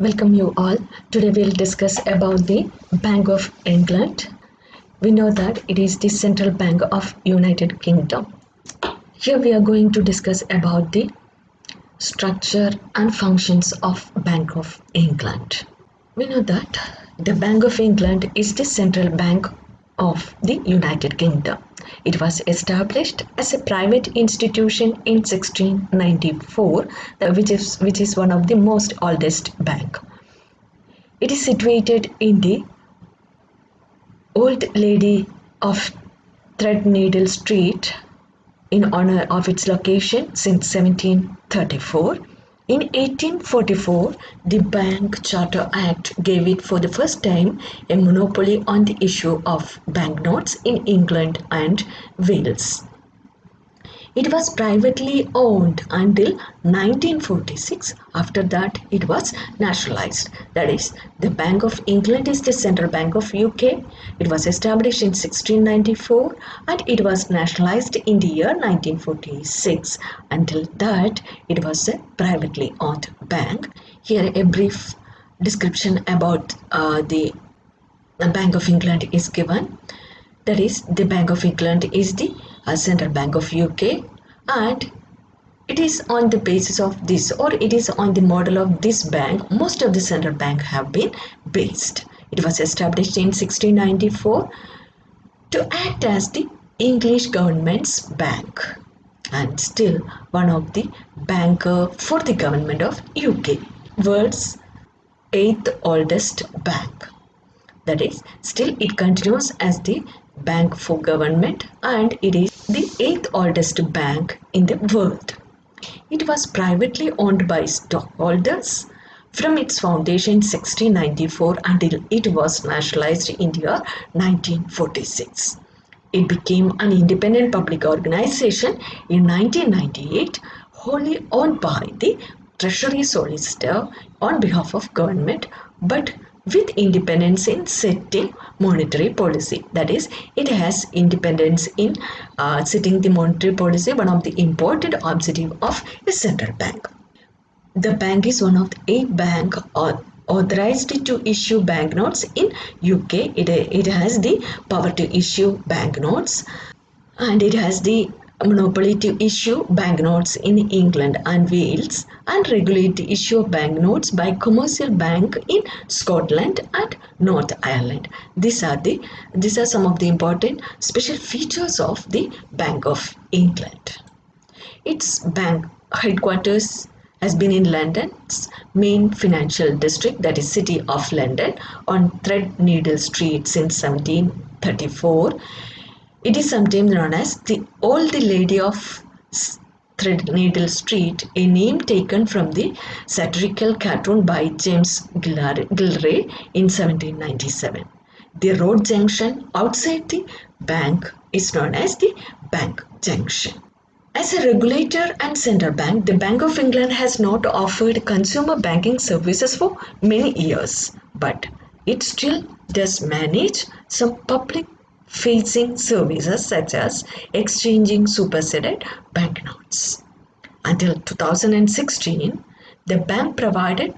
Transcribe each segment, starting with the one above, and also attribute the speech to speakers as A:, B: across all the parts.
A: Welcome you all. Today we'll discuss about the Bank of England. We know that it is the central bank of United Kingdom. Here we are going to discuss about the structure and functions of Bank of England. We know that the Bank of England is the central bank of the United Kingdom. It was established as a private institution in 1694, which is one of the most oldest bank. It is situated in the Old Lady of Threadneedle Street in honor of its location since 1734. In 1844, the Bank Charter Act gave it for the first time a monopoly on the issue of banknotes in England and Wales. It was privately owned until 1946. After that, it was nationalized. That is, the Bank of England is the central bank of UK. It was established in 1694 and it was nationalized in the year 1946. Until that, it was a privately owned bank. Here, a brief description about the Bank of England is given. That is, the Bank of England is the central bank of UK, and it is on the basis of this, or it is on the model of this bank most of the central bank have been based. It was established in 1694 to act as the English government's bank and still one of the banker for the government of UK, world's 8th oldest bank. That is, still it continues as the bank for government and it is the 8th oldest bank in the world. It was privately owned by stockholders from its foundation in 1694 until it was nationalized in the year 1946. It became an independent public organization in 1998, wholly owned by the Treasury Solicitor on behalf of government, but with independence in setting monetary policy. That is, it has independence in setting the monetary policy, one of the important objective of a central bank. The bank is one of the 8 banks authorized to issue banknotes in UK. It has the power to issue banknotes and it has the monopoly to issue banknotes in England and Wales and regulate the issue of banknotes by commercial bank in Scotland and North Ireland. These are some of the important special features of the Bank of England. Its bank headquarters has been in London's main financial district, that is City of London, on Threadneedle Street since 1734. It is sometimes known as the Old Lady of Threadneedle Street, a name taken from the satirical cartoon by James Gillray in 1797. The road junction outside the bank is known as the Bank Junction. As a regulator and central bank, the Bank of England has not offered consumer banking services for many years, but it still does manage some public facing services such as exchanging superseded banknotes. Until 2016, the bank provided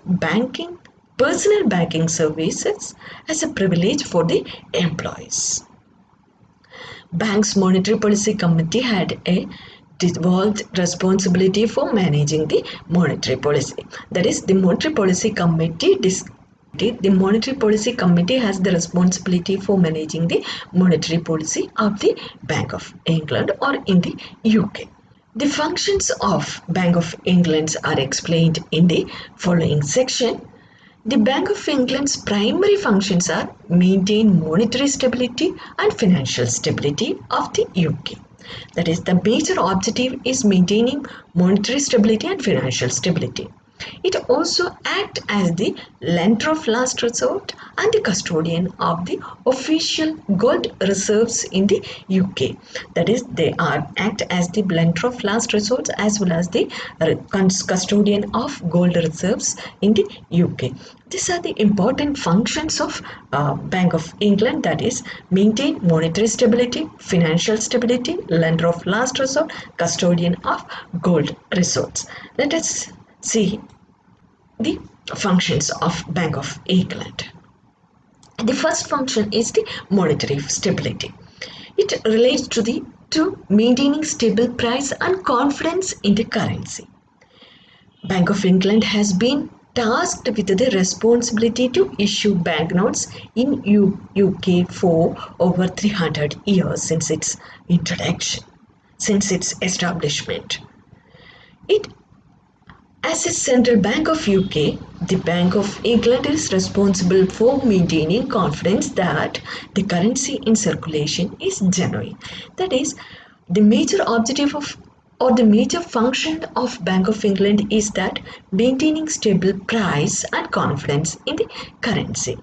A: personal banking services as a privilege for the employees. Bank's Monetary Policy Committee had a devolved responsibility for managing the monetary policy. That is, the Monetary Policy Committee has the responsibility for managing the monetary policy of the Bank of England or in the UK. The functions of Bank of England are explained in the following section. The Bank of England's primary functions are maintain monetary stability and financial stability of the UK. That is, the major objective is maintaining monetary stability and financial stability. It also acts as the lender of last resort and the custodian of the official gold reserves in the UK. That is, they act as the lender of last resort as well as the custodian of gold reserves in the UK. These are the important functions of Bank of England, that is, maintain monetary stability, financial stability, lender of last resort, custodian of gold resorts. Let us see the functions of Bank of England. The first function is the monetary stability. It relates to maintaining stable price and confidence in the currency. Bank of England has been tasked with the responsibility to issue banknotes in UK for over 300 years since its introduction, since its establishment. It As a central bank of UK, the Bank of England is responsible for maintaining confidence that the currency in circulation is genuine. That is, the major objective of or the major function of Bank of England is that maintaining stable price and confidence in the currency.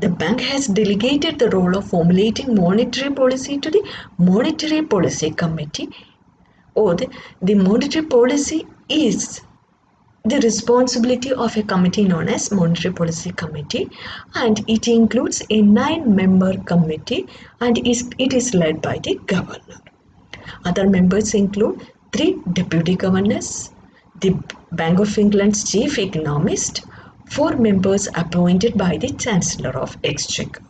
A: The bank has delegated the role of formulating monetary policy to the Monetary Policy Committee, or the monetary policy is the responsibility of a committee known as Monetary Policy Committee, and it includes a 9-member committee, and it is led by the governor. Other members include 3 deputy governors, the Bank of England's chief economist, 4 members appointed by the Chancellor of Exchequer.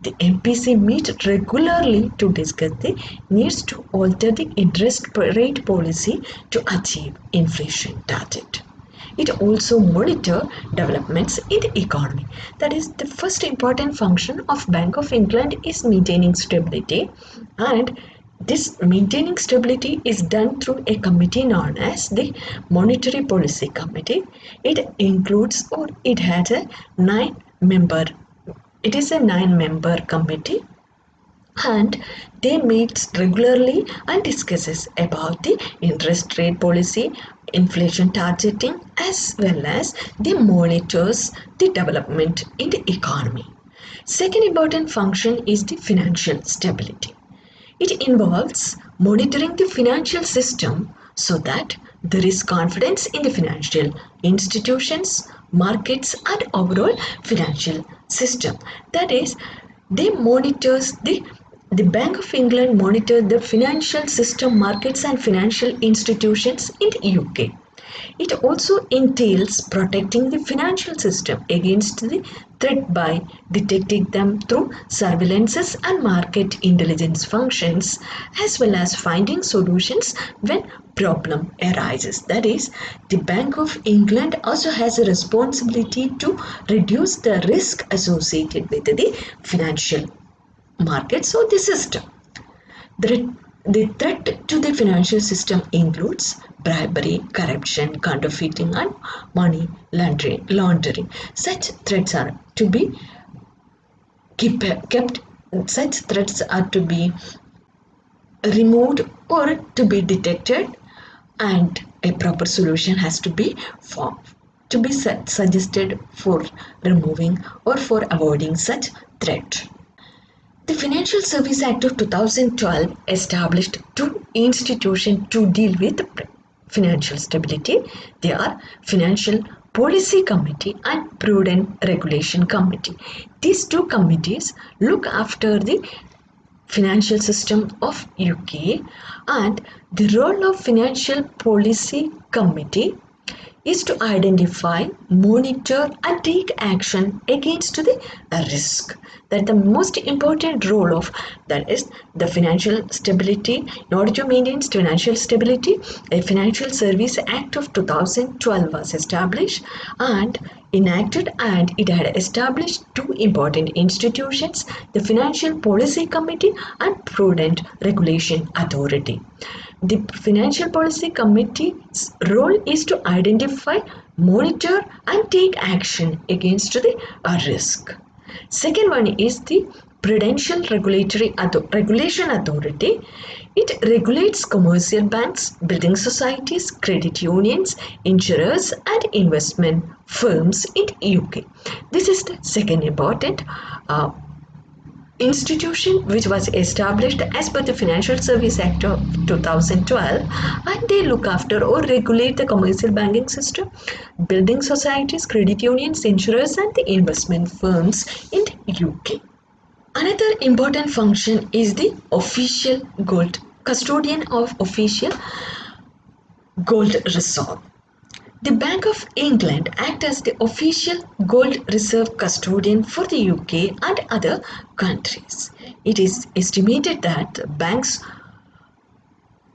A: The MPC meet regularly to discuss the needs to alter the interest rate policy to achieve inflation target. It also monitor developments in the economy. That is, the first important function of Bank of England is maintaining stability, and this maintaining stability is done through a committee known as the Monetary Policy Committee. It has a 9-member it is a 9-member committee, and they meet regularly and discusses about the interest rate policy, inflation targeting, as well as they monitors the development in the economy. Second important function is the financial stability. It involves monitoring the financial system so that there is confidence in the financial institutions, markets, and overall financial system. That is, the Bank of England monitors the financial system, markets, and financial institutions in the UK. It also entails protecting the financial system against the threat by detecting them through surveillances and market intelligence functions, as well as finding solutions when problem arises. That is, the Bank of England also has a responsibility to reduce the risk associated with the financial markets or the system. The threat to the financial system includes bribery, corruption, counterfeiting, and money laundering. Such threats are to be kept. Such threats are to be removed or to be detected, and a proper solution has to be suggested for removing or for avoiding such threat. The Financial Services Act of 2012 established 2 institutions to deal with financial stability. They are Financial Policy Committee and Prudent Regulation Committee. These 2 committees look after the financial system of UK, and the role of Financial Policy Committee is to identify, monitor, and take action against the risk. That the most important role of that is the financial stability. In order to maintain financial stability, a Financial Services Act of 2012 was established and enacted, and it had established 2 important institutions, the Financial Policy Committee and Prudent Regulation Authority. The Financial Policy Committee's role is to identify, monitor, and take action against the risk. Second one is the Prudential Regulation Authority. It regulates commercial banks, building societies, credit unions, insurers, and investment firms in the UK. This is the second important institution which was established as per the Financial Services Act of 2012, and they look after or regulate the commercial banking system, building societies, credit unions, insurers, and the investment firms in the UK. Another important function is the official gold custodian of official gold reserve. The Bank of England acts as the official gold reserve custodian for the UK and other countries. It is estimated that the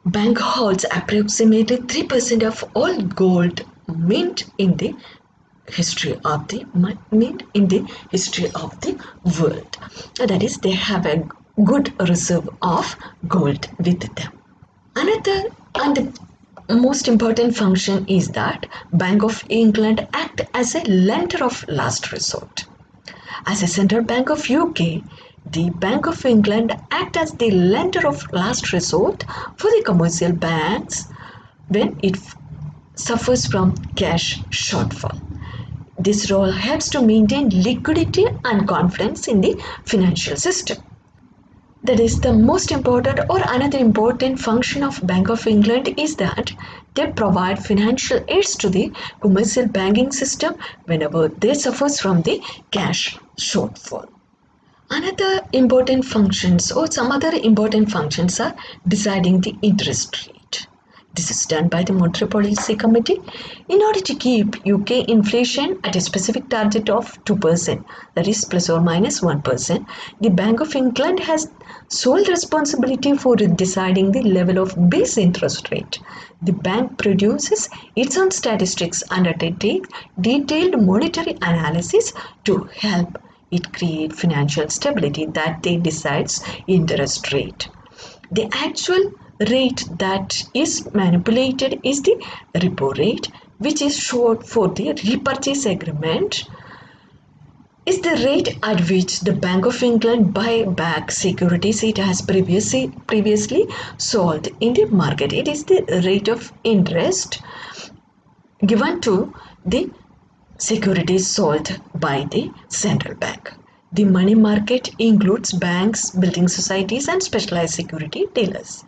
A: bank holds approximately 3% of all gold mint in the history of the world. That is, they have a good reserve of gold with them. Another and the most important function is that Bank of England act as a lender of last resort. As a central bank of UK, the Bank of England act as the lender of last resort for the commercial banks when it suffers from cash shortfall. This role helps to maintain liquidity and confidence in the financial system. That is the most important, or another important function of Bank of England is that they provide financial aids to the commercial banking system whenever they suffers from the cash shortfall. Another important functions, or some other important functions, are deciding the interest rate. This is done by the Monetary Policy Committee in order to keep UK inflation at a specific target of 2%, that is plus or minus 1%. The Bank of England has sole responsibility for deciding the level of base interest rate. The bank produces its own statistics and undertakes detailed monetary analysis to help it create financial stability that they decides interest rate. The actual rate that is manipulated is the repo rate, which is short for the repurchase agreement, is the rate at which the Bank of England buy back securities it has previously sold in the market. It is the rate of interest given to the securities sold by the central bank. The money market includes banks, building societies, and specialized security dealers.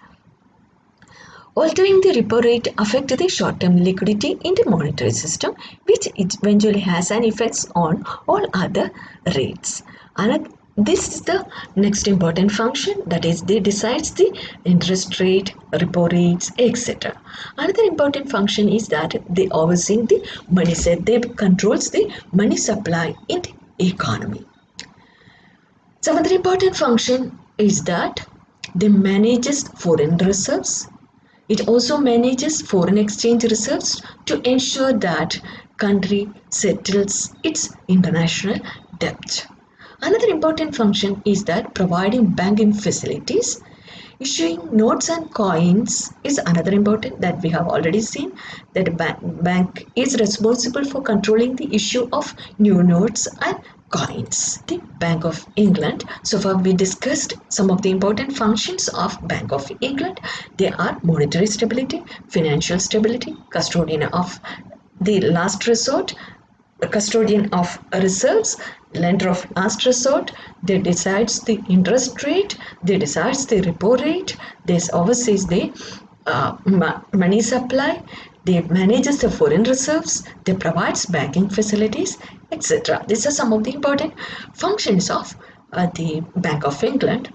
A: Altering the repo rate affects the short-term liquidity in the monetary system, which eventually has an effect on all other rates. And this is the next important function, that is, they decides the interest rate, repo rates, etc. Another important function is that they oversee the money set. They controls the money supply in the economy. Some other important function is that they manages foreign reserves. It also manages foreign exchange reserves to ensure that country settles its international debt. Another important function is that providing banking facilities. Issuing notes and coins is another important that we have already seen, that bank is responsible for controlling the issue of new notes and coins. The Bank of England. So far we discussed some of the important functions of Bank of England. They are monetary stability, financial stability, custodian of the last resort, custodian of reserves, lender of last resort. They decides the interest rate, they decides the repo rate, they oversees the money supply, they manages the foreign reserves, they provides banking facilities, etc. These are some of the important functions of the Bank of England.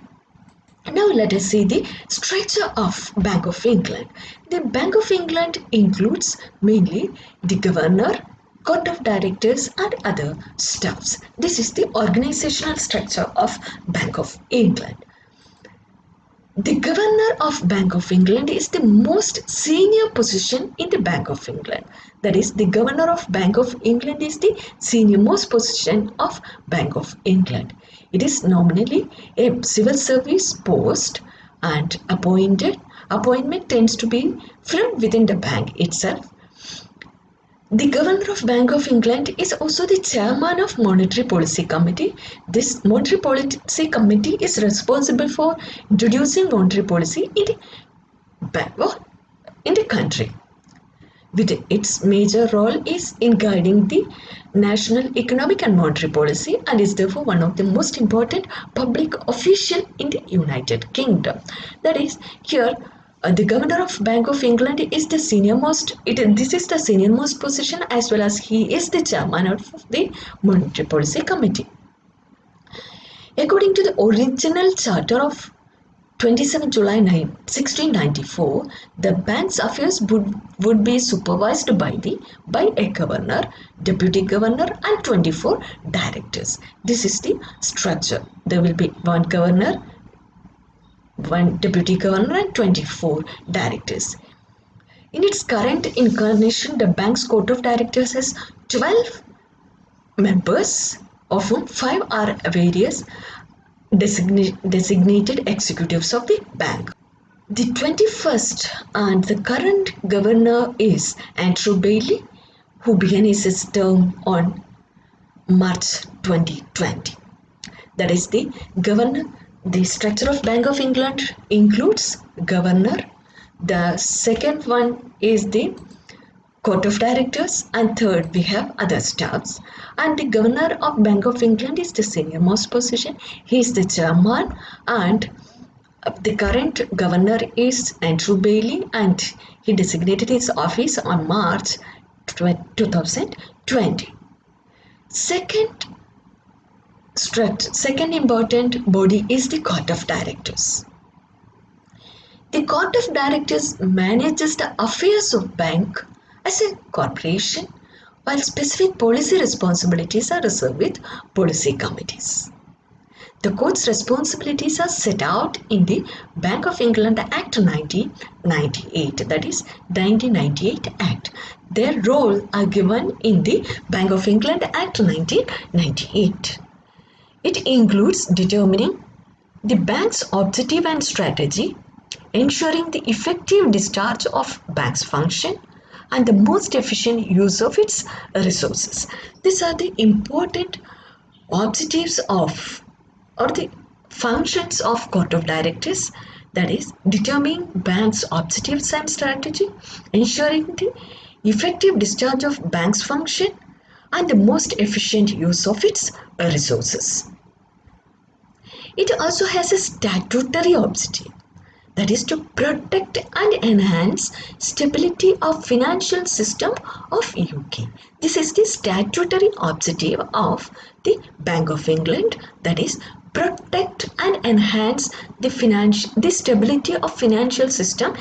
A: Now let us see the structure of Bank of England. The Bank of England includes mainly the governor, court of directors and other staffs. This is the organizational structure of Bank of England. The governor of Bank of England is the most senior position in the Bank of England. That is, the governor of Bank of England is the senior most position of Bank of England. It is nominally a civil service post, and appointment tends to be from within the bank itself. The governor of Bank of England is also the chairman of Monetary Policy Committee. This Monetary Policy Committee is responsible for introducing monetary policy in the country. With its major role is in guiding the national economic and monetary policy, and is therefore one of the most important public official in the United Kingdom. That is, here the governor of Bank of England is the senior-most. This is the senior-most position, as well as he is the chairman of the Monetary Policy Committee. According to the original charter of 27 July 1694, the bank's affairs would be supervised by a governor, deputy governor, and 24 directors. This is the structure. There will be one governor, one deputy governor, and 24 directors. In its current incarnation, the bank's court of directors has 12 members, of whom 5 are various designated executives of the bank. The 21st and the current governor is Andrew Bailey, who began his term on March 2020. That is the governor. The structure of Bank of England includes governor. The second one is the court of directors, and third we have other staffs. And the governor of Bank of England is the senior most position. He is the chairman, and the current governor is Andrew Bailey, and he designated his office on March 2020. Second important body is the court of directors. The court of directors manages the affairs of bank as a corporation, while specific policy responsibilities are reserved with policy committees. The court's responsibilities are set out in the Bank of England Act 1998, that is 1998 Act. Their role are given in the Bank of England Act 1998. It includes determining the bank's objective and strategy, ensuring the effective discharge of bank's function, and the most efficient use of its resources. These are the important objectives of or the functions of court of directors, that is determining bank's objectives and strategy, ensuring the effective discharge of bank's function, and the most efficient use of its resources. It also has a statutory objective, that is to protect and enhance stability of financial system of UK. This is the statutory objective of the Bank of England, that is protect and enhance the stability of financial system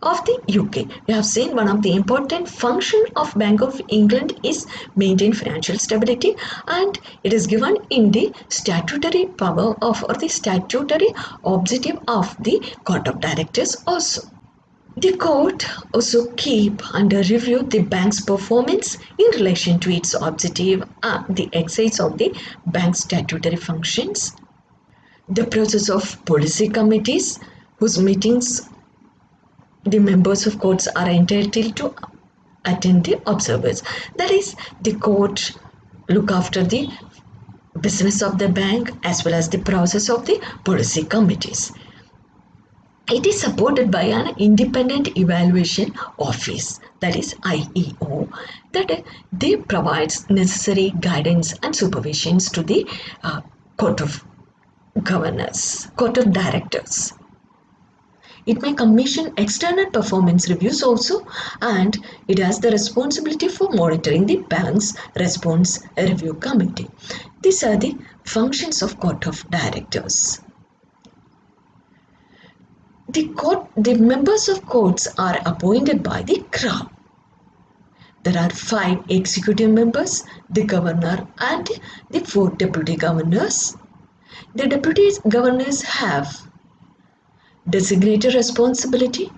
A: of the UK. We have seen one of the important function of Bank of England is maintain financial stability, and it is given in the statutory power of or the statutory objective of the court of directors also. The court also keep under review the bank's performance in relation to its objective and the exercise of the bank's statutory functions. The process of policy committees, whose meetings the members of courts are entitled to attend the observers. That is, the court look after the business of the bank as well as the process of the policy committees. It is supported by an independent evaluation office, that is IEO, that they provides necessary guidance and supervisions to the court of directors. It may commission external performance reviews also, and it has the responsibility for monitoring the bank's response review committee. These are the functions of court of directors. The members of courts are appointed by the Crown. There are 5 executive members, the governor and the 4 deputy governors. The deputy governors have designated responsibility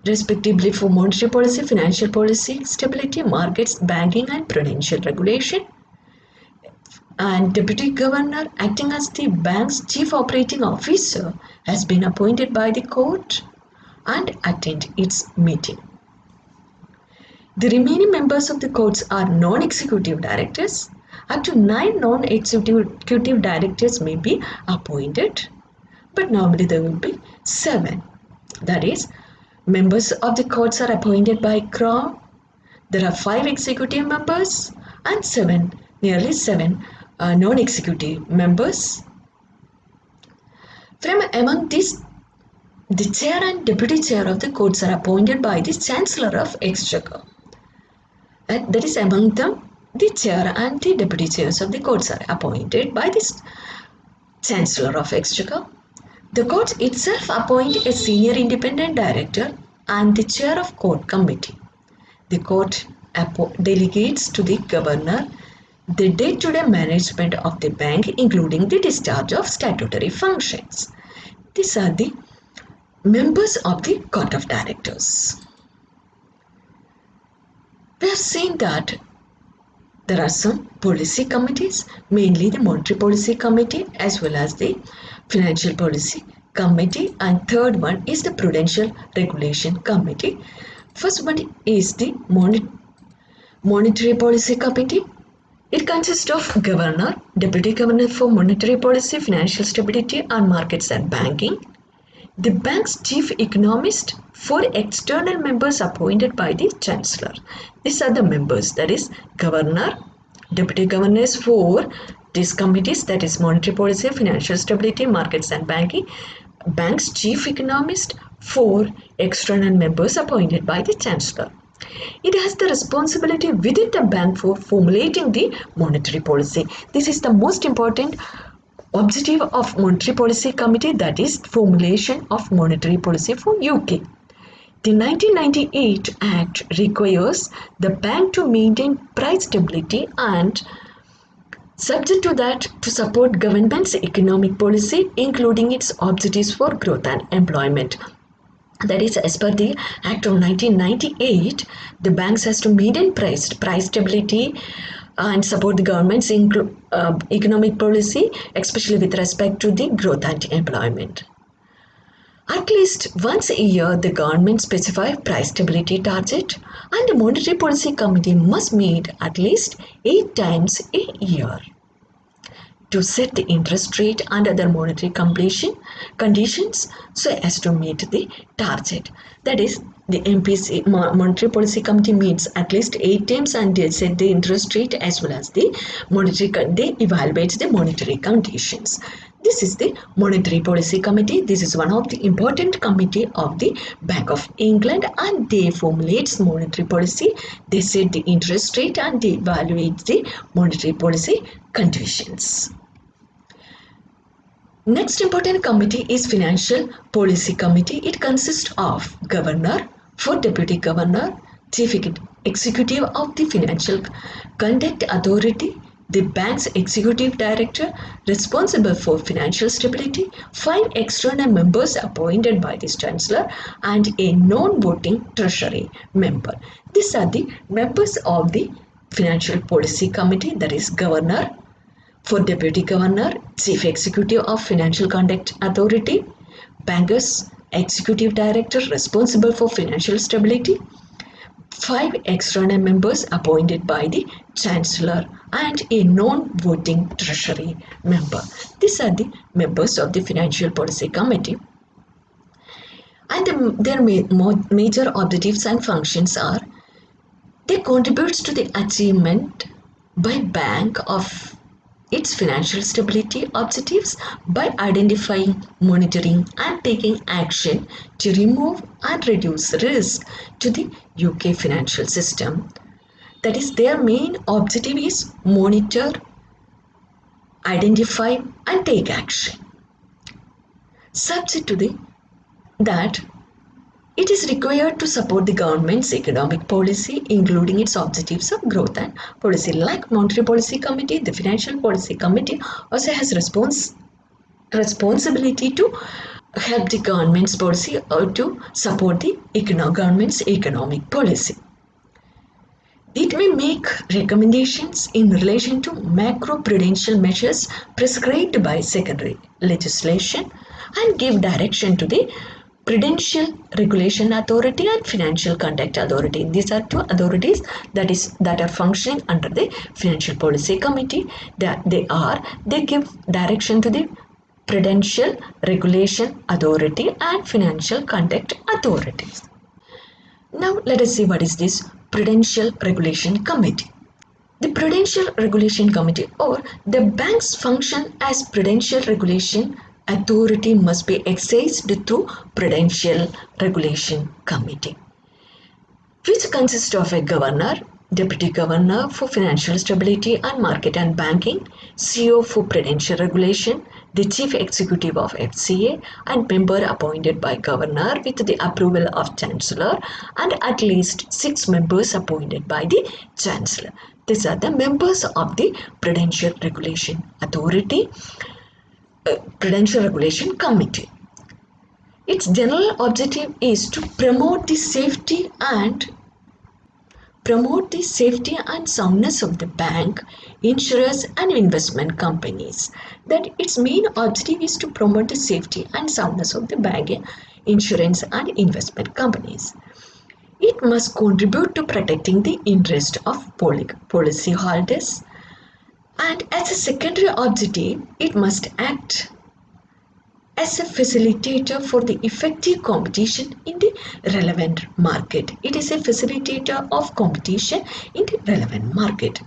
A: respectively for monetary policy, financial policy, stability, markets, banking and prudential regulation. And deputy governor, acting as the bank's chief operating officer, has been appointed by the court and attend its meeting. The remaining members of the courts are non-executive directors. Up to 9 non-executive directors may be appointed, but normally there will be 7. That is, members of the courts are appointed by Crown. There are 5 executive members and nearly 7 non-executive members. From among these, the chair and deputy chair of the courts are appointed by the Chancellor of Exchequer. That is, among them, the chair and the deputy chairs of the courts are appointed by the Chancellor of Exchequer. The court itself appoint a senior independent director and the chair of court committee. The court delegates to the governor the day-to-day management of the bank, including the discharge of statutory functions. These are the members of the court of directors. We have seen that there are some policy committees, mainly the Monetary Policy Committee as well as the Financial Policy Committee, and third one is the Prudential Regulation Committee. First one is the Monetary Policy Committee. It consists of governor, deputy governor for monetary policy, financial stability and markets and banking, the bank's chief economist, 4 external members appointed by the chancellor. These are the members, that is governor, deputy governors for these committees, that is monetary policy, financial stability, markets and banking, bank's chief economist, 4 external members appointed by the chancellor. It has the responsibility within the bank for formulating the monetary policy. This is the most important objective of Monetary Policy Committee, that is formulation of monetary policy for UK. The 1998 Act requires the bank to maintain price stability and subject to that to support government's economic policy, including its objectives for growth and employment. That is, as per the Act of 1998, the banks has to maintain price stability and support the government's economic policy, especially with respect to the growth and employment. At least once a year, the government specifies price stability target, and the Monetary Policy Committee must meet at least 8 times a year to set the interest rate and other monetary conditions so as to meet the target. That is, the MPC, Monetary Policy Committee, meets at least 8 times and they set the interest rate as well as the they evaluate the monetary conditions. This is the Monetary Policy Committee. This is one of the important committee of the Bank of England, and they formulate monetary policy, they set the interest rate and they evaluate the monetary policy conditions. Next important committee is Financial Policy Committee. It consists of governor, 4 deputy governor, chief executive of the Financial Conduct Authority, the bank's executive director responsible for financial stability, 5 external members appointed by the chancellor, and a non-voting treasury member. These are the members of the Financial Policy Committee, that is governor, 4 deputy governor, chief executive of Financial Conduct Authority, bankers executive director responsible for financial stability, 5 external members appointed by the chancellor, and a non-voting treasury member. These are the members of the Financial Policy Committee. And their major objectives and functions are: they contribute to the achievement by bank of its financial stability objectives by identifying, monitoring and taking action to remove and reduce risk to the UK financial system. That is, their main objective is monitor, identify and take action. Subject to that, it is required to support the government's economic policy, including its objectives of growth and policy. Like Monetary Policy Committee, the Financial Policy Committee also has responsibility to help the government's policy or to support the government's economic policy. It may make recommendations in relation to macro-prudential measures prescribed by secondary legislation and give direction to the Prudential Regulation Authority and Financial Conduct Authority. These are 2 authorities that are functioning under the Financial Policy Committee. They give direction to the Prudential Regulation Authority and Financial Conduct Authority. Now let us see what is this Prudential Regulation Committee. The Prudential Regulation Committee, or the bank's function as Prudential Regulation Authority, must be exercised through Prudential Regulation Committee, which consists of a governor, deputy governor for financial stability and market and banking, CEO for prudential regulation, the chief executive of FCA and member appointed by governor with the approval of chancellor, and at least 6 members appointed by the chancellor. These are the members of the Prudential Regulation Authority, Prudential Regulation Committee. Its general objective is to promote the safety and soundness of the bank, insurers and investment companies. That its main objective is to promote the safety and soundness of the bank, insurance and investment companies. It must contribute to protecting the interest of policyholders, and as a secondary objective, it must act as a facilitator for the effective competition in the relevant market. It is a facilitator of competition in the relevant market.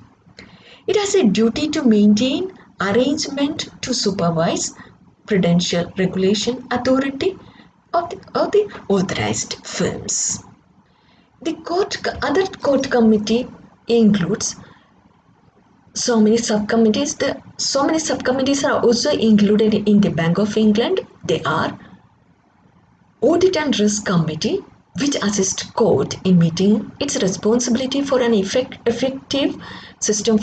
A: It has a duty to maintain arrangement to supervise Prudential Regulation Authority of the authorized firms. The other court committee includes so many subcommittees. So many subcommittees are also included in the Bank of England. They are Audit and Risk Committee, which assists court in meeting its responsibility for an effective system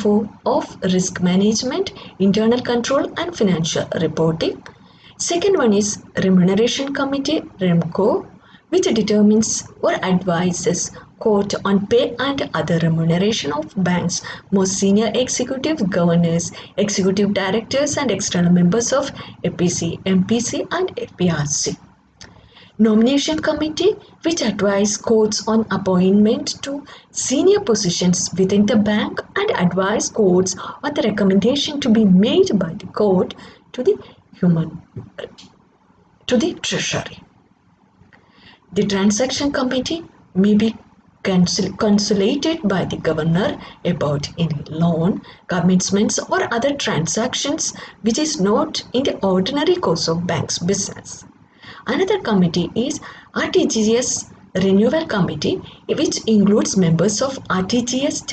A: of risk management, internal control and financial reporting. Second one is Remuneration Committee, REMCO, which determines or advises court on pay and other remuneration of banks' most senior executive governors, executive directors and external members of APC, MPC and PRC. Nomination Committee, which advises courts on appointment to senior positions within the bank and advise courts on the recommendation to be made by the court to the Treasury. The Transaction Committee may be consulted by the governor about any loan, commencements or other transactions which is not in the ordinary course of bank's business. Another committee is RTGS Renewal Committee, which includes members of RTGS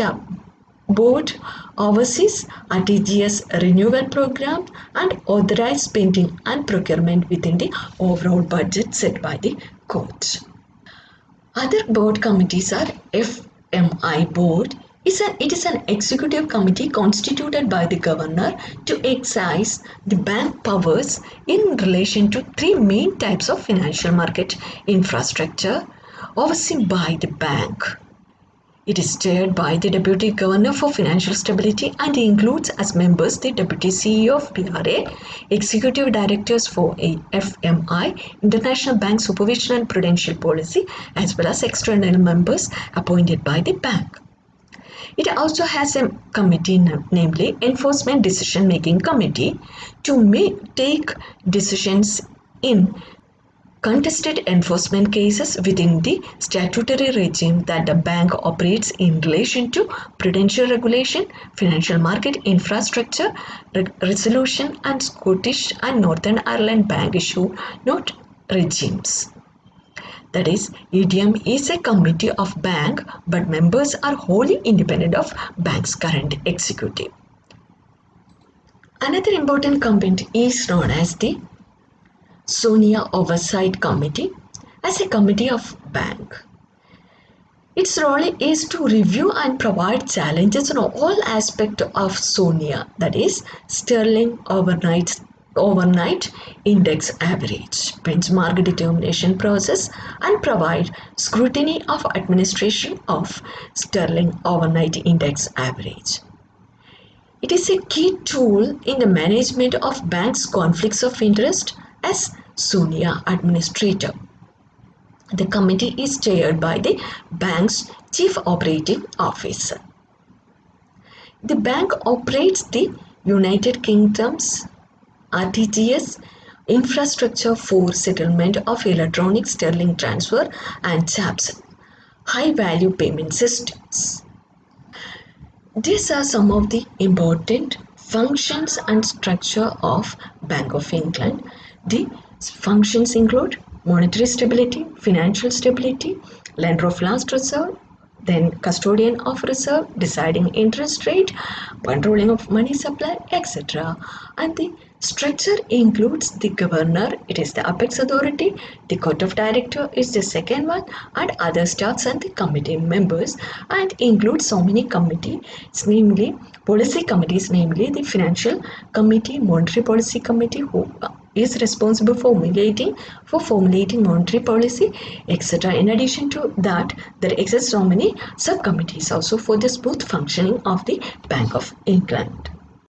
A: board, oversees RTGS renewal program and authorizes spending and procurement within the overall budget set by the court. Other board committees are FMI board. It is an executive committee constituted by the governor to exercise the bank powers in relation to 3 main types of financial market infrastructure overseen by the bank. It is chaired by the Deputy Governor for Financial Stability and includes as members the Deputy CEO of PRA, Executive Directors for FMI, International Bank Supervision and Prudential Policy, as well as external members appointed by the bank. It also has a committee, namely Enforcement Decision Making Committee, to take decisions in contested enforcement cases within the statutory regime that the bank operates in relation to prudential regulation, financial market infrastructure, resolution and Scottish and Northern Ireland bank issue note regimes. That is, EDM is a committee of bank, but members are wholly independent of bank's current executive. Another important committee is known as the SONIA Oversight Committee as a committee of bank. Its role is to review and provide challenges on all aspects of SONIA, that is Sterling Overnight Index Average, benchmark determination process, and provide scrutiny of administration of Sterling Overnight Index Average. It is a key tool in the management of banks' conflicts of interest as SONIA administrator. The committee is chaired by the bank's chief operating officer. The bank operates the United Kingdom's RTGS infrastructure for settlement of electronic sterling transfer and CHAPS, high value payment systems. These are some of the important functions and structure of Bank of England. The functions include monetary stability, financial stability, lender of last resort, then custodian of reserve, deciding interest rate, controlling of money supply, etc. And the structure includes the governor, it is the apex authority, the court of director is the second one, and other staffs and the committee members, and includes so many committees, namely policy committees, namely the financial committee, monetary policy committee, who is responsible for formulating monetary policy, etc. In addition to that, there exist so many subcommittees also for the smooth functioning of the Bank of England.